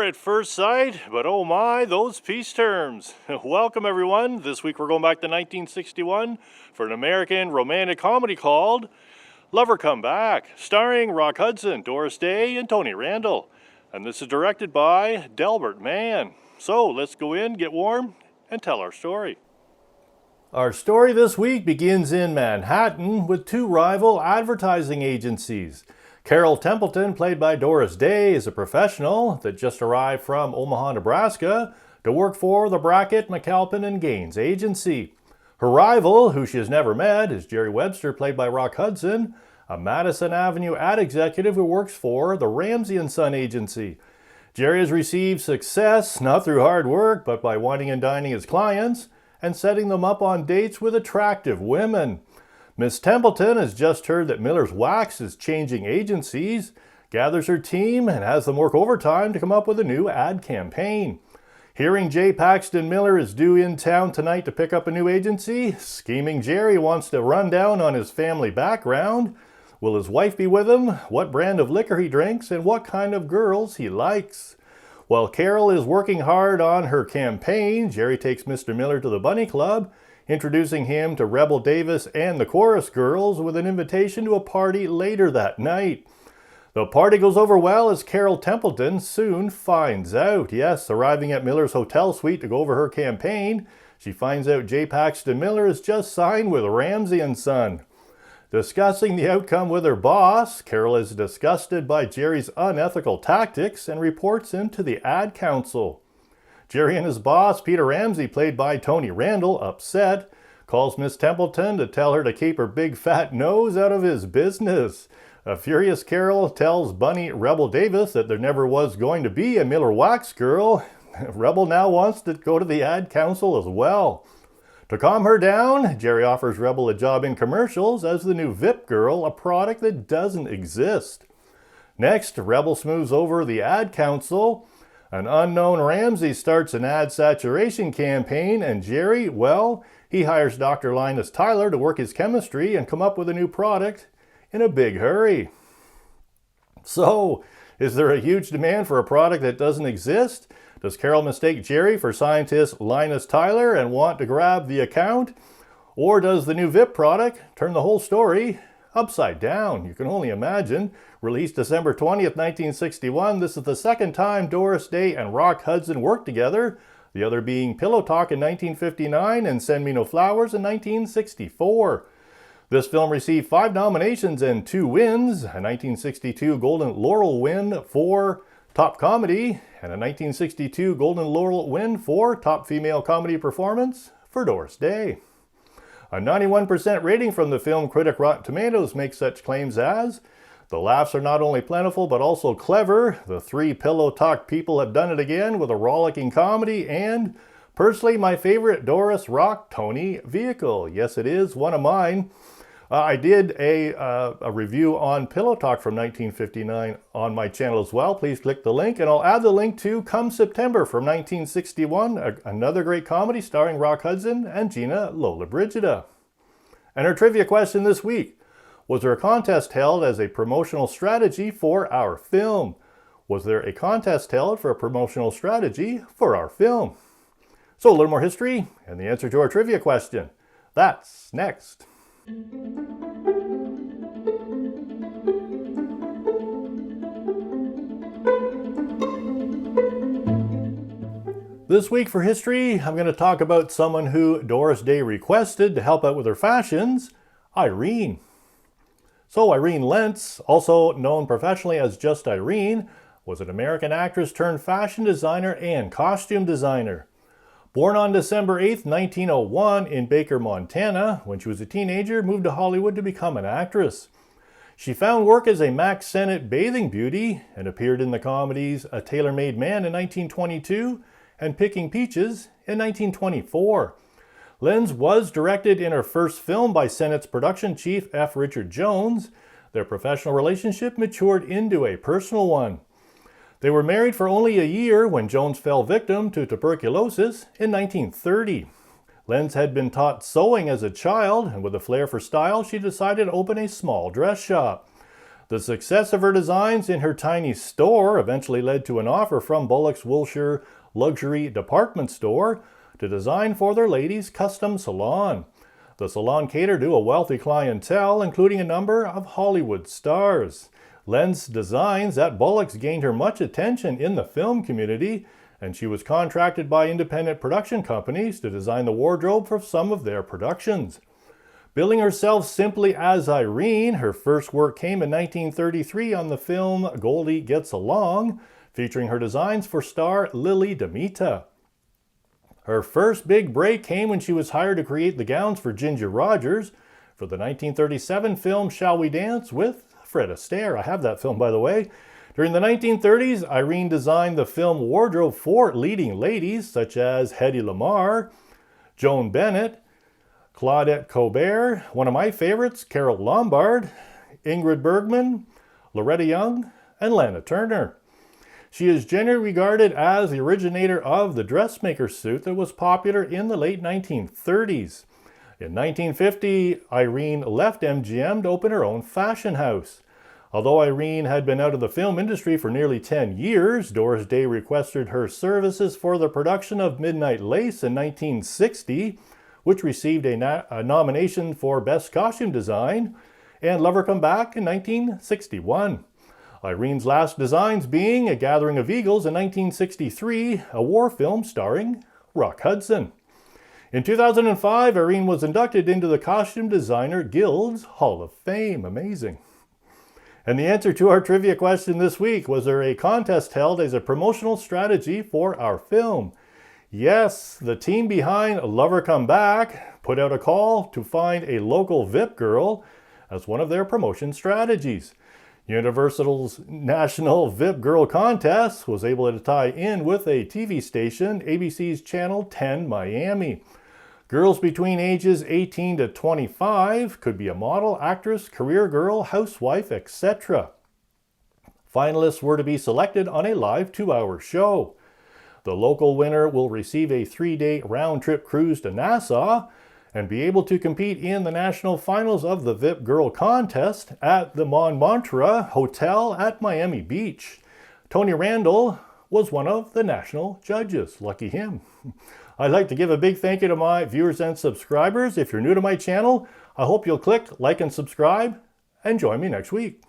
war at first sight, but oh my, those peace terms. Welcome everyone. This week we're going back to 1961 for an American romantic comedy called Lover Come Back, starring Rock Hudson, Doris Day, and Tony Randall. And this is directed by Delbert Mann. So let's go in, get warm, and tell our story. Our story this week begins in Manhattan with two rival advertising agencies. Carol Templeton, played by Doris Day, is a professional that just arrived from Omaha, Nebraska to work for the Brackett, McAlpin and Gaines agency. Her rival, who she has never met, is Jerry Webster, played by Rock Hudson, a Madison Avenue ad executive who works for the Ramsey & Son agency. Jerry has received success not through hard work, but by wining and dining his clients and setting them up on dates with attractive women. Miss Templeton has just heard that Miller's Wax is changing agencies, gathers her team, and has them work overtime to come up with a new ad campaign. Hearing J. Paxton Miller is due in town tonight to pick up a new agency, scheming Jerry wants to run down on his family background. Will his wife be with him, what brand of liquor he drinks, and what kind of girls he likes? While Carol is working hard on her campaign, Jerry takes Mr. Miller to the Bunny Club, introducing him to Rebel Davis and the Chorus Girls with an invitation to a party later that night. The party goes over well as Carol Templeton soon finds out. Yes, arriving at Miller's hotel suite to go over her campaign, she finds out J. Paxton Miller has just signed with Ramsey & Son. Discussing the outcome with her boss, Carol is disgusted by Jerry's unethical tactics and reports him to the ad council. Jerry and his boss, Peter Ramsey, played by Tony Randall, upset, calls Miss Templeton to tell her to keep her big fat nose out of his business. A furious Carol tells Bunny Rebel Davis that there never was going to be a Miller Wax girl. Rebel now wants to go to the ad council as well. To calm her down, Jerry offers Rebel a job in commercials as the new VIP girl, a product that doesn't exist. Next, Rebel smooths over the ad council. An unknown Ramsey starts an ad saturation campaign, and Jerry, well, he hires Dr. Linus Tyler to work his chemistry and come up with a new product in a big hurry. So, is there a huge demand for a product that doesn't exist? Does Carol mistake Jerry for scientist Linus Tyler and want to grab the account? Or does the new VIP product turn the whole story upside down? You can only imagine. Released December 20th, 1961, this is the second time Doris Day and Rock Hudson worked together, the other being Pillow Talk in 1959 and Send Me No Flowers in 1964. This film received 5 nominations and 2 wins, a 1962 Golden Laurel win for Top Comedy, and a 1962 Golden Laurel win for Top Female Comedy Performance for Doris Day. A 91% rating from the film critic Rotten Tomatoes makes such claims as, "The laughs are not only plentiful but also clever. The 3 Pillow Talk people have done it again with a rollicking comedy," and "Personally, my favorite Doris Rock Tony vehicle." Yes, it is one of mine. I did a review on Pillow Talk from 1959 on my channel as well. Please click the link, and I'll add the link to Come September from 1961, another great comedy starring Rock Hudson and Gina Lollobrigida. And our trivia question this week: was there a contest held as a promotional strategy for our film? Was there a contest held for a promotional strategy for our film? So a little more history and the answer to our trivia question. That's next. This week for history, I'm going to talk about someone who Doris Day requested to help out with her fashions, Irene. So Irene Lentz, also known professionally as just Irene, was an American actress turned fashion designer and costume designer. Born on December 8, 1901 in Baker, Montana, when she was a teenager, moved to Hollywood to become an actress. She found work as a Mack Sennett bathing beauty and appeared in the comedies A Tailor-Made Man in 1922 and Picking Peaches in 1924. Lentz was directed in her first film by Sennett's production chief F. Richard Jones. Their professional relationship matured into a personal one. They were married for only a year when Jones fell victim to tuberculosis in 1930. Lentz had been taught sewing as a child, and with a flair for style, she decided to open a small dress shop. The success of her designs in her tiny store eventually led to an offer from Bullock's Wilshire luxury department store to design for their ladies' custom salon. The salon catered to a wealthy clientele, including a number of Hollywood stars. Len's designs at Bullock's gained her much attention in the film community, and she was contracted by independent production companies to design the wardrobe for some of their productions. Billing herself simply as Irene, her first work came in 1933 on the film Goldie Gets Along, featuring her designs for star Lily Demita. Her first big break came when she was hired to create the gowns for Ginger Rogers for the 1937 film Shall We Dance with Fred Astaire. I have that film, by the way. During the 1930s, Irene designed the film wardrobe for leading ladies such as Hedy Lamarr, Joan Bennett, Claudette Colbert, one of my favorites, Carole Lombard, Ingrid Bergman, Loretta Young, and Lana Turner. She is generally regarded as the originator of the dressmaker suit that was popular in the late 1930s. In 1950, Irene left MGM to open her own fashion house. Although Irene had been out of the film industry for nearly 10 years, Doris Day requested her services for the production of Midnight Lace in 1960, which received a nomination for Best Costume Design, and Lover Come Back in 1961. Irene's last designs being A Gathering of Eagles in 1963, a war film starring Rock Hudson. In 2005, Irene was inducted into the Costume Designer Guild's Hall of Fame. Amazing. And the answer to our trivia question this week: was there a contest held as a promotional strategy for our film? Yes, the team behind Lover Come Back put out a call to find a local VIP girl as one of their promotion strategies. Universal's National VIP Girl Contest was able to tie in with a TV station, ABC's Channel 10 Miami. Girls between ages 18 to 25 could be a model, actress, career girl, housewife, etc. Finalists were to be selected on a live 2-hour show. The local winner will receive a 3-day round-trip cruise to Nassau and be able to compete in the national finals of the VIP Girl Contest at the Montmartre Hotel at Miami Beach. Tony Randall was one of the national judges. Lucky him. I'd like to give a big thank you to my viewers and subscribers. If you're new to my channel, I hope you'll click like and subscribe and join me next week.